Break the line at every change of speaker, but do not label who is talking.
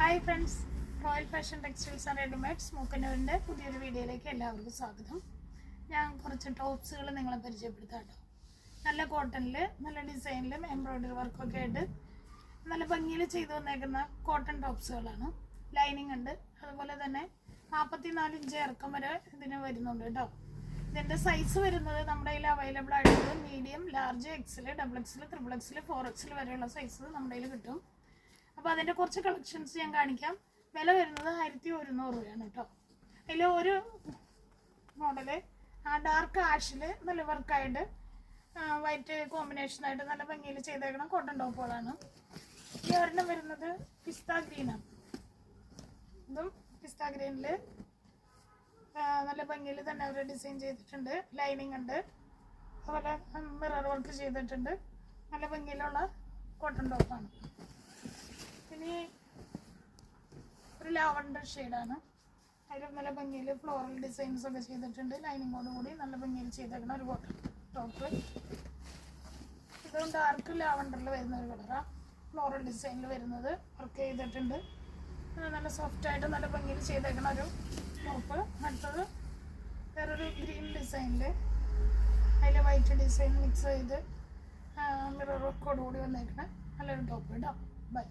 Hi friends, royal fashion textiles and readymades മൂക്കന്നൂരിൻ്റെ പുതിയൊരു വീഡിയോയിലേക്ക് എല്ലാവർക്കും സ്വാഗതം. ഞാൻ കുറച്ച് ടോപ്സുകൾ നിങ്ങളെ പരിചയപ്പെടുത്താം കേട്ടോ. നല്ല കോട്ടണിൽ, നല്ല ഡിസൈനിലും എംബ്രോയ്ഡറി വർക്കൊക്കെ ആയിട്ട് നല്ല ഭംഗിയിൽ ചെയ്തു വന്നേക്കുന്ന കോട്ടൺ ടോപ്സുകളാണ്. ലൈനിങ് ഉണ്ട്. അതുപോലെ തന്നെ 44 ഇഞ്ച് ഇറക്കം വരെ ഇതിന് വരുന്നുണ്ട് കേട്ടോ. ഇതിൻ്റെ സൈസ് വരുന്നത് നമ്മുടെ കയ്യിൽ അവൈലബിൾ ആയിട്ടുള്ളത് medium, large, XL, double XL, triple XL, 4XL വരെയുള്ള സൈസ് നമ്മുടെ കയ്യിൽ കിട്ടും. അപ്പോൾ അതിൻ്റെ കുറച്ച് കളക്ഷൻസ് ഞാൻ കാണിക്കാം. വില വരുന്നത് 1100 രൂപയാണ് കേട്ടോ. അതിൽ ഒരു മോഡല് ഡാർക്ക് ആഷിൽ നല്ല വർക്കായിട്ട് വൈറ്റ് കോമ്പിനേഷനായിട്ട് നല്ല ഭംഗിയിൽ ചെയ്തേക്കണം കോട്ടൺ ടോപ്പുകളാണ്. ഈ ഒരെണ്ണം വരുന്നത് പിസ്ത ഗ്രീനാണ്. ഇതും പിസ്ത ഗ്രീനിൽ നല്ല ഭംഗിയിൽ തന്നെ അവർ ഡിസൈൻ ചെയ്തിട്ടുണ്ട്. ലൈനിങ് ഉണ്ട്, അതുപോലെ മിറർ വർക്ക് ചെയ്തിട്ടുണ്ട്. നല്ല ഭംഗിയിലുള്ള കോട്ടൺ ടോപ്പാണ്. ഇനി ഒരു ലാവണ്ടർ ഷെയ്ഡാണ്. അതിൽ നല്ല ഭംഗിയിൽ ഫ്ലോറൽ ഡിസൈൻസ് ഒക്കെ ചെയ്തിട്ടുണ്ട്. ലൈനിങ്ങോട് കൂടി നല്ല ഭംഗിയിൽ ചെയ്തേക്കുന്ന ഒരു കോട്ടൺ ടോപ്പ്. ഇതും ഡാർക്ക് ലാവണ്ടറിൽ വരുന്ന ഒരു കളറാണ്. ഫ്ലോറൽ ഡിസൈനിൽ വരുന്നത് വർക്ക് ചെയ്തിട്ടുണ്ട്. നല്ല സോഫ്റ്റായിട്ട് നല്ല ഭംഗിയിൽ ചെയ്തേക്കുന്ന ഒരു ടോപ്പ്. അടുത്തത് വേറൊരു ഗ്രീൻ ഡിസൈനിൽ അതിൽ വൈറ്റ് ഡിസൈൻ മിക്സ് ചെയ്ത് മിറർ വർക്കോട് കൂടി വന്നേക്കുന്ന നല്ലൊരു ടോപ്പ് കേട്ടോ. ബൈ.